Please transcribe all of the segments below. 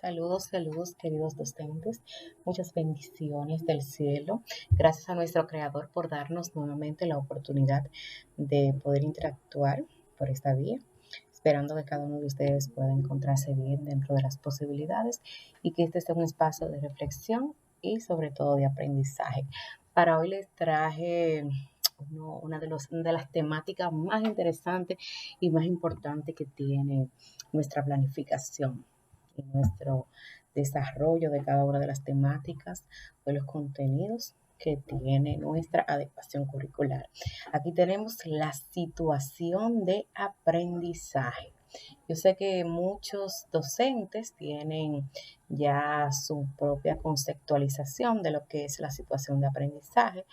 Saludos, saludos, queridos docentes. Muchas bendiciones del cielo. Gracias a nuestro Creador por darnos nuevamente la oportunidad de poder interactuar por esta vía, esperando que cada uno de ustedes pueda encontrarse bien dentro de las posibilidades y que este sea un espacio de reflexión y sobre todo de aprendizaje. Para hoy les traje una de las temáticas más interesantes y más importantes que tiene nuestra planificación y nuestro desarrollo de cada una de las temáticas o los contenidos que tiene nuestra adecuación curricular. Aquí tenemos la situación de aprendizaje. Yo sé que muchos docentes tienen ya su propia conceptualización de lo que es la situación de aprendizaje,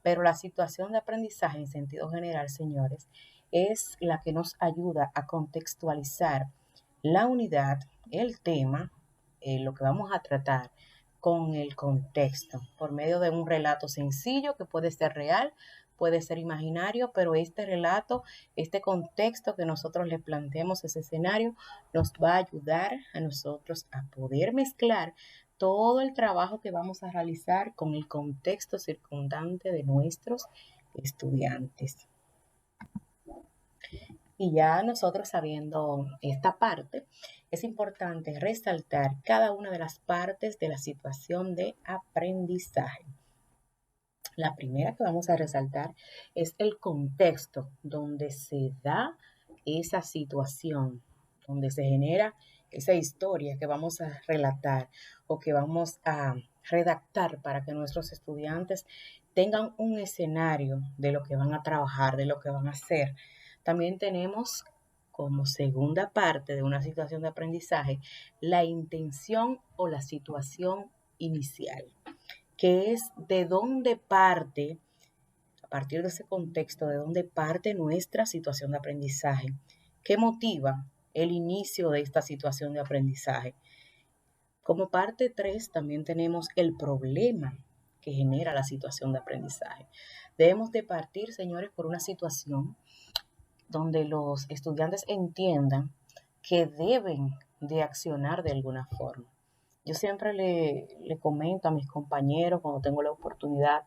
pero la situación de aprendizaje en sentido general, señores, es la que nos ayuda a contextualizar la unidad, el tema, lo que vamos a tratar con el contexto, por medio de un relato sencillo que puede ser real, puede ser imaginario, pero este relato, este contexto que nosotros le planteemos, ese escenario, nos va a ayudar a nosotros a poder mezclar todo el trabajo que vamos a realizar con el contexto circundante de nuestros estudiantes. Y ya nosotros sabiendo esta parte, es importante resaltar cada una de las partes de la situación de aprendizaje. La primera que vamos a resaltar es el contexto donde se da esa situación, donde se genera esa historia que vamos a relatar o que vamos a redactar para que nuestros estudiantes tengan un escenario de lo que van a trabajar, de lo que van a hacer. También tenemos como segunda parte de una situación de aprendizaje la intención o la situación inicial, que es de dónde parte, a partir de ese contexto, de dónde parte nuestra situación de aprendizaje, qué motiva el inicio de esta situación de aprendizaje. Como parte 3 también tenemos el problema que genera la situación de aprendizaje. Debemos de partir, señores, por una situación donde los estudiantes entiendan que deben de accionar de alguna forma. Yo siempre le comento a mis compañeros cuando tengo la oportunidad,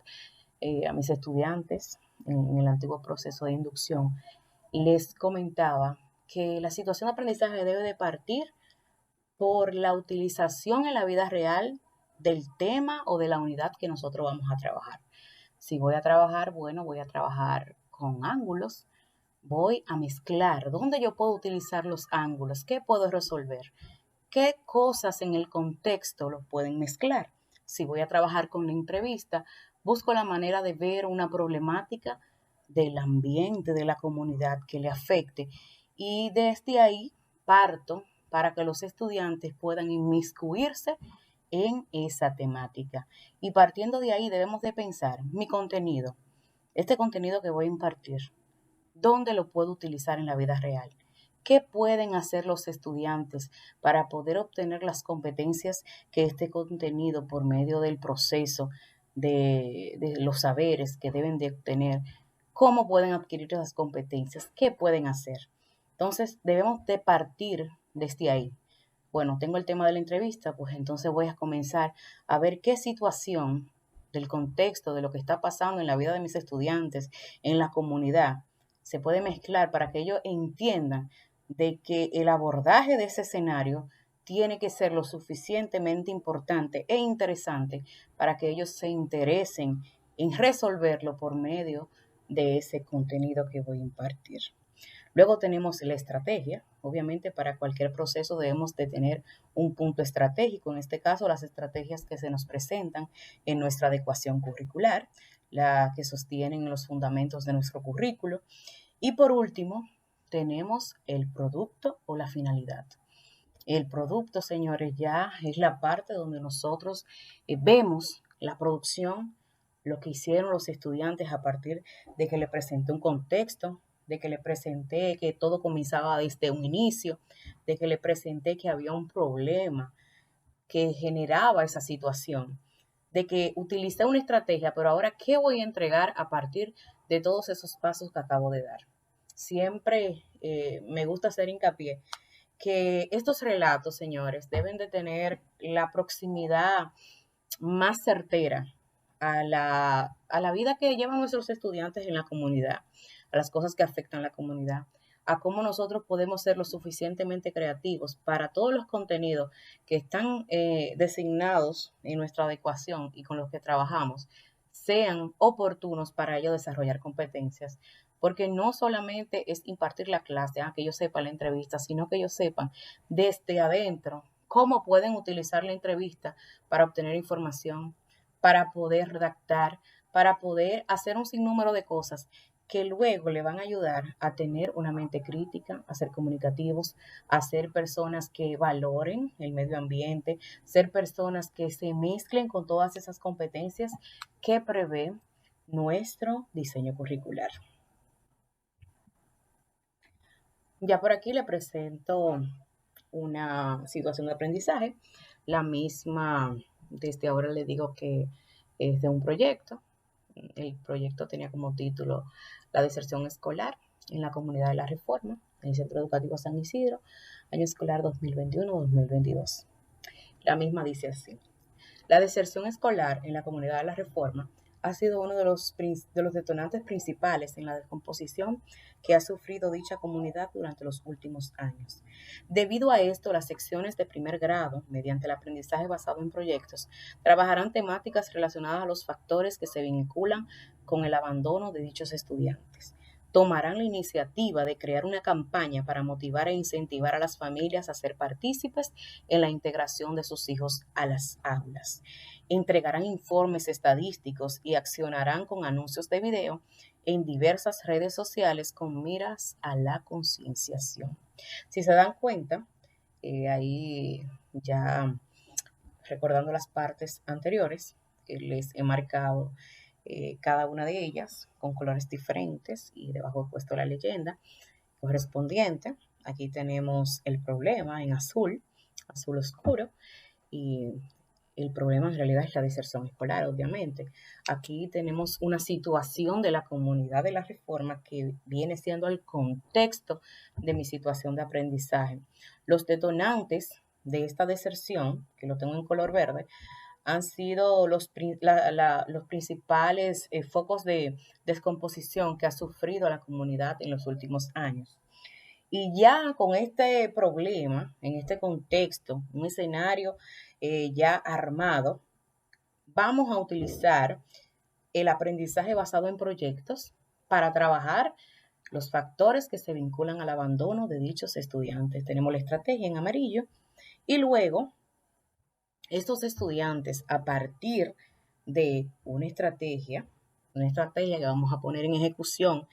a mis estudiantes en el antiguo proceso de inducción, les comentaba que la situación de aprendizaje debe de partir por la utilización en la vida real del tema o de la unidad que nosotros vamos a trabajar. Si voy a trabajar, bueno, voy a trabajar con ángulos, voy a mezclar, ¿dónde yo puedo utilizar los ángulos? ¿Qué puedo resolver? ¿Qué cosas en el contexto los pueden mezclar? Si voy a trabajar con la entrevista, busco la manera de ver una problemática del ambiente, de la comunidad que le afecte. Y desde ahí parto para que los estudiantes puedan inmiscuirse en esa temática. Y partiendo de ahí debemos de pensar mi contenido, este contenido que voy a impartir, ¿dónde lo puedo utilizar en la vida real? ¿Qué pueden hacer los estudiantes para poder obtener las competencias que este contenido por medio del proceso de los saberes que deben de obtener? ¿Cómo pueden adquirir esas competencias? ¿Qué pueden hacer? Entonces debemos de partir desde ahí. Bueno, tengo el tema de la entrevista, pues entonces voy a comenzar a ver qué situación del contexto de lo que está pasando en la vida de mis estudiantes, en la comunidad, se puede mezclar para que ellos entiendan de que el abordaje de ese escenario tiene que ser lo suficientemente importante e interesante para que ellos se interesen en resolverlo por medio de ese contenido que voy a impartir. Luego tenemos la estrategia. Obviamente para cualquier proceso debemos de tener un punto estratégico, en este caso las estrategias que se nos presentan en nuestra adecuación curricular, la que sostienen los fundamentos de nuestro currículo. Y por último, tenemos el producto o la finalidad. El producto, señores, ya es la parte donde nosotros vemos la producción, lo que hicieron los estudiantes a partir de que le presenté un contexto, de que le presenté que todo comenzaba desde un inicio, de que le presenté que había un problema que generaba esa situación, de que utilicé una estrategia, pero ahora, ¿qué voy a entregar a partir de todos esos pasos que acabo de dar? Siempre me gusta hacer hincapié que estos relatos, señores, deben de tener la proximidad más certera a la vida que llevan nuestros estudiantes en la comunidad, a las cosas que afectan a la comunidad, a cómo nosotros podemos ser lo suficientemente creativos para todos los contenidos que están designados en nuestra adecuación y con los que trabajamos, sean oportunos para ellos desarrollar competencias. Porque no solamente es impartir la clase, que ellos sepan la entrevista, sino que ellos sepan desde adentro cómo pueden utilizar la entrevista para obtener información, para poder redactar, para poder hacer un sinnúmero de cosas que luego le van a ayudar a tener una mente crítica, a ser comunicativos, a ser personas que valoren el medio ambiente, ser personas que se mezclen con todas esas competencias que prevé nuestro diseño curricular. Ya por aquí le presento una situación de aprendizaje. La misma, desde ahora le digo que es de un proyecto. El proyecto tenía como título La deserción escolar en la comunidad de La Reforma, en el Centro Educativo San Isidro, año escolar 2021-2022. La misma dice así: la deserción escolar en la comunidad de La Reforma ha sido uno de los detonantes principales en la descomposición que ha sufrido dicha comunidad durante los últimos años. Debido a esto, las secciones de primer grado, mediante el aprendizaje basado en proyectos, trabajarán temáticas relacionadas a los factores que se vinculan con el abandono de dichos estudiantes. Tomarán la iniciativa de crear una campaña para motivar e incentivar a las familias a ser partícipes en la integración de sus hijos a las aulas. Entregarán informes estadísticos y accionarán con anuncios de video en diversas redes sociales con miras a la concienciación. Si se dan cuenta, ahí ya recordando las partes anteriores, que les he marcado cada una de ellas con colores diferentes y debajo he puesto la leyenda correspondiente. Aquí tenemos el problema en azul, azul oscuro, y el problema en realidad es la deserción escolar, obviamente. Aquí tenemos una situación de la comunidad de La Reforma que viene siendo el contexto de mi situación de aprendizaje. Los detonantes de esta deserción, que lo tengo en color verde, han sido los principales focos de descomposición que ha sufrido la comunidad en los últimos años. Y ya con este problema, en este contexto, un escenario ya armado, vamos a utilizar el aprendizaje basado en proyectos para trabajar los factores que se vinculan al abandono de dichos estudiantes. Tenemos la estrategia en amarillo y luego estos estudiantes, a partir de una estrategia que vamos a poner en ejecución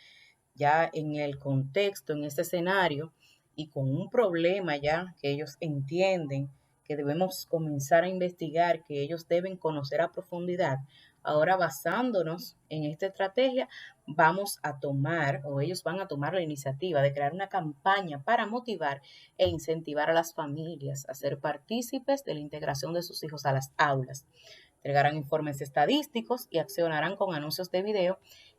ya en el contexto, en este escenario y con un problema ya que ellos entienden que debemos comenzar a investigar, que ellos deben conocer a profundidad. Ahora, basándonos en esta estrategia, vamos a tomar, o ellos van a tomar la iniciativa de crear una campaña para motivar e incentivar a las familias a ser partícipes de la integración de sus hijos a las aulas. Entregarán informes estadísticos y accionarán con anuncios de video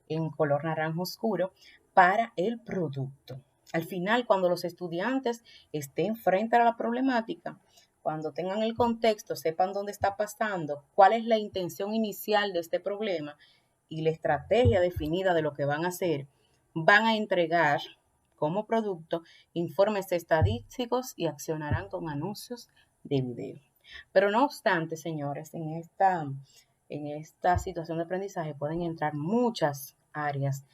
en color naranja oscuro para el producto. Al final, cuando los estudiantes estén frente a la problemática, cuando tengan el contexto, sepan dónde está pasando, cuál es la intención inicial de este problema y la estrategia definida de lo que van a hacer, van a entregar como producto informes estadísticos y accionarán con anuncios de video. Pero no obstante, señores, en esta situación de aprendizaje pueden entrar muchas áreas,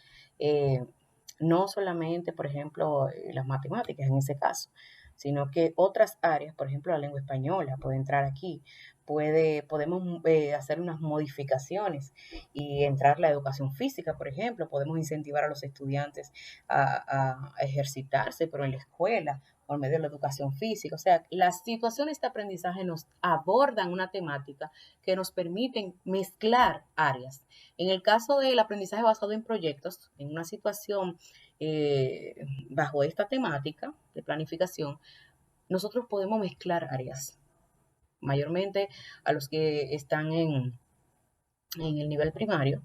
no solamente, por ejemplo, las matemáticas en ese caso, sino que otras áreas, por ejemplo, la lengua española puede entrar aquí, podemos hacer unas modificaciones y entrar la educación física, por ejemplo, podemos incentivar a los estudiantes a ejercitarse, pero en la escuela, por medio de la educación física. O sea, las situaciones de aprendizaje nos abordan una temática que nos permiten mezclar áreas. En el caso del aprendizaje basado en proyectos, en una situación bajo esta temática de planificación, nosotros podemos mezclar áreas. Mayormente a los que están en el nivel primario,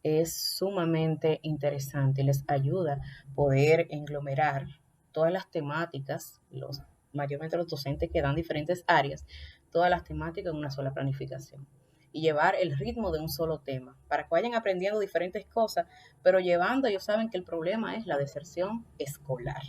es sumamente interesante, les ayuda poder englomerar todas las temáticas, los mayormente los docentes que dan diferentes áreas, todas las temáticas en una sola planificación y llevar el ritmo de un solo tema para que vayan aprendiendo diferentes cosas, pero llevando, ellos saben que el problema es la deserción escolar.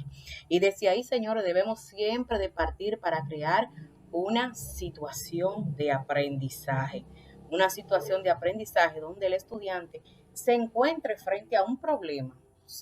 Y desde ahí, señores, debemos siempre de partir para crear una situación de aprendizaje, una situación de aprendizaje donde el estudiante se encuentre frente a un problema,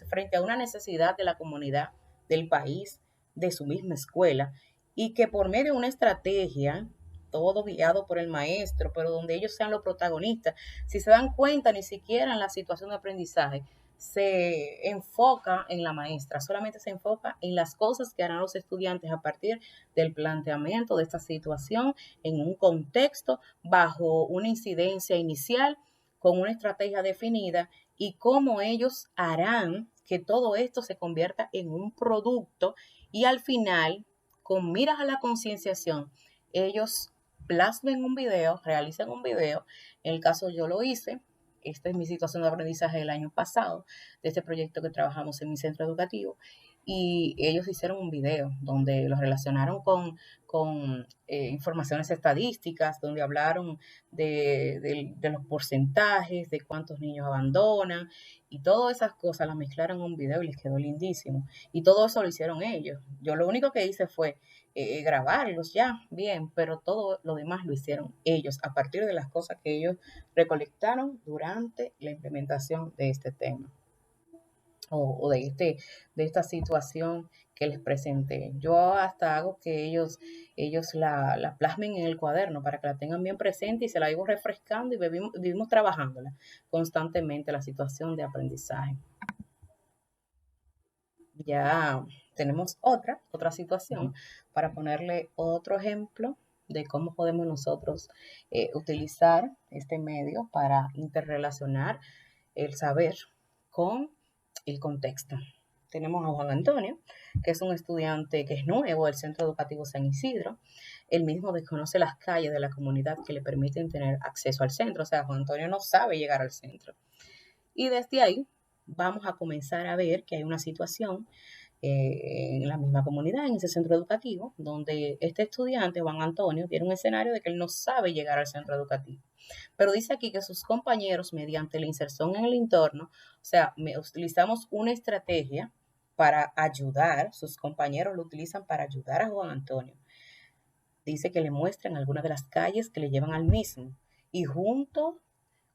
frente a una necesidad de la comunidad, del país, de su misma escuela, y que por medio de una estrategia, todo guiado por el maestro, pero donde ellos sean los protagonistas, si se dan cuenta, ni siquiera en la situación de aprendizaje se enfoca en la maestra, solamente se enfoca en las cosas que harán los estudiantes a partir del planteamiento de esta situación en un contexto, bajo una incidencia inicial, con una estrategia definida y cómo ellos harán que todo esto se convierta en un producto y al final, con miras a la concienciación, ellos plasmen un video, realicen un video. En el caso yo lo hice. Esta es mi situación de aprendizaje del año pasado, de este proyecto que trabajamos en mi centro educativo. Y ellos hicieron un video donde lo relacionaron con informaciones estadísticas, donde hablaron de los porcentajes, de cuántos niños abandonan, y todas esas cosas las mezclaron en un video y les quedó lindísimo. Y todo eso lo hicieron ellos. Yo lo único que hice fue grabarlos ya, bien, pero todo lo demás lo hicieron ellos a partir de las cosas que ellos recolectaron durante la implementación de este tema o de esta situación que les presenté. Yo hasta hago que ellos la plasmen en el cuaderno para que la tengan bien presente y se la digo refrescando y vivimos trabajándola constantemente, la situación de aprendizaje. Ya tenemos otra situación para ponerle otro ejemplo de cómo podemos nosotros utilizar este medio para interrelacionar el saber con el contexto. Tenemos a Juan Antonio, que es un estudiante que es nuevo del Centro Educativo San Isidro. Él mismo desconoce las calles de la comunidad que le permiten tener acceso al centro. O sea, Juan Antonio no sabe llegar al centro. Y desde ahí vamos a comenzar a ver que hay una situación en la misma comunidad, en ese centro educativo, donde este estudiante, Juan Antonio, tiene un escenario de que él no sabe llegar al centro educativo. Pero dice aquí que sus compañeros, mediante la inserción en el entorno, o sea, utilizamos una estrategia para ayudar, sus compañeros lo utilizan para ayudar a Juan Antonio. Dice que le muestran algunas de las calles que le llevan al mismo y junto,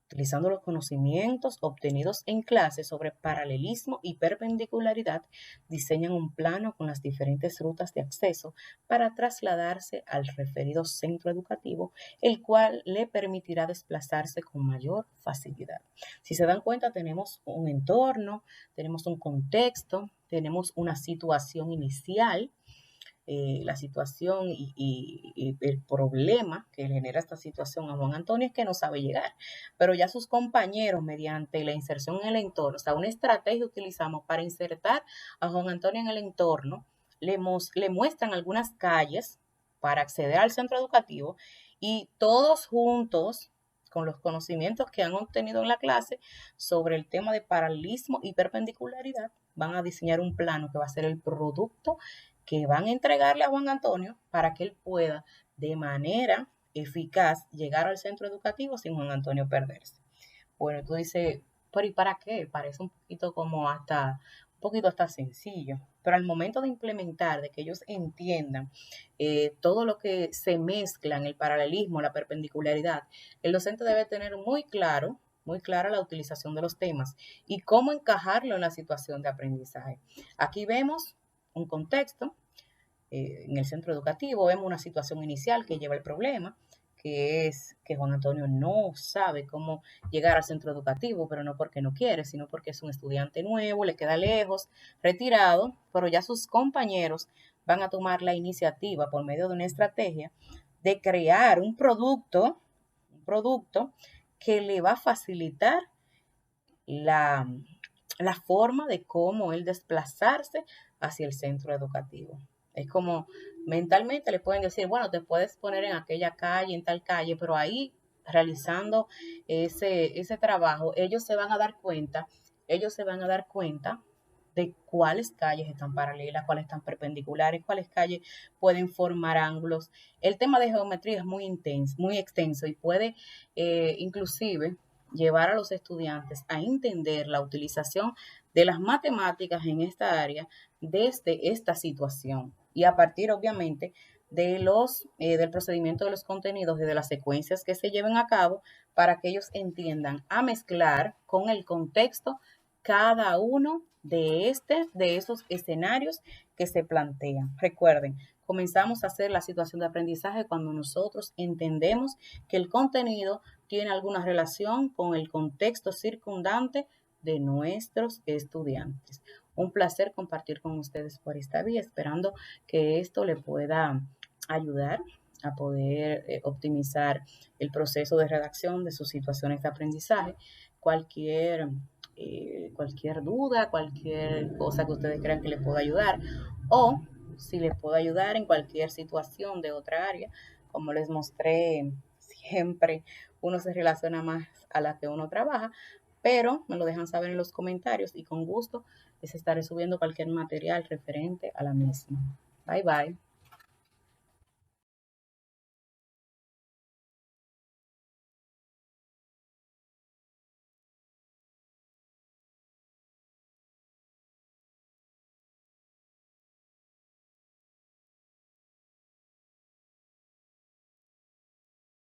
utilizando los conocimientos obtenidos en clase sobre paralelismo y perpendicularidad, diseñan un plano con las diferentes rutas de acceso para trasladarse al referido centro educativo, el cual le permitirá desplazarse con mayor facilidad. Si se dan cuenta, tenemos un entorno, tenemos un contexto, tenemos una situación inicial, la situación y el problema que genera esta situación a Juan Antonio es que no sabe llegar, pero ya sus compañeros, mediante la inserción en el entorno, o sea, una estrategia utilizamos para insertar a Juan Antonio en el entorno, le muestran algunas calles para acceder al centro educativo y todos juntos, con los conocimientos que han obtenido en la clase sobre el tema de paralelismo y perpendicularidad, van a diseñar un plano que va a ser el producto que van a entregarle a Juan Antonio para que él pueda de manera eficaz llegar al centro educativo sin Juan Antonio perderse. Bueno, tú dices, pero ¿y para qué? Parece un poquito hasta sencillo, pero al momento de implementar, de que ellos entiendan todo lo que se mezcla en el paralelismo, la perpendicularidad, el docente debe tener muy clara la utilización de los temas y cómo encajarlo en la situación de aprendizaje. Aquí vemos un contexto en el centro educativo, vemos una situación inicial que lleva el problema, que es que Juan Antonio no sabe cómo llegar al centro educativo, pero no porque no quiere, sino porque es un estudiante nuevo, le queda lejos, retirado, pero ya sus compañeros van a tomar la iniciativa por medio de una estrategia de crear un producto que le va a facilitar la, la forma de cómo él desplazarse hacia el centro educativo. Es como mentalmente le pueden decir, bueno, te puedes poner en aquella calle, en tal calle, pero ahí realizando ese trabajo, ellos se van a dar cuenta de cuáles calles están paralelas, cuáles están perpendiculares, cuáles calles pueden formar ángulos. El tema de geometría es muy intenso, muy extenso y puede inclusive llevar a los estudiantes a entender la utilización de las matemáticas en esta área desde esta situación y a partir obviamente del procedimiento de los contenidos y de las secuencias que se lleven a cabo para que ellos entiendan a mezclar con el contexto cada uno de esos escenarios que se plantean. Recuerden, comenzamos a hacer la situación de aprendizaje cuando nosotros entendemos que el contenido tiene alguna relación con el contexto circundante de nuestros estudiantes. Un placer compartir con ustedes por esta vía, esperando que esto le pueda ayudar a poder optimizar el proceso de redacción de sus situaciones de aprendizaje. Cualquier duda, cualquier cosa que ustedes crean que les pueda ayudar o si les puedo ayudar en cualquier situación de otra área, como les mostré, siempre uno se relaciona más a la que uno trabaja, pero me lo dejan saber en los comentarios y con gusto les estaré subiendo cualquier material referente a la misma. Bye bye.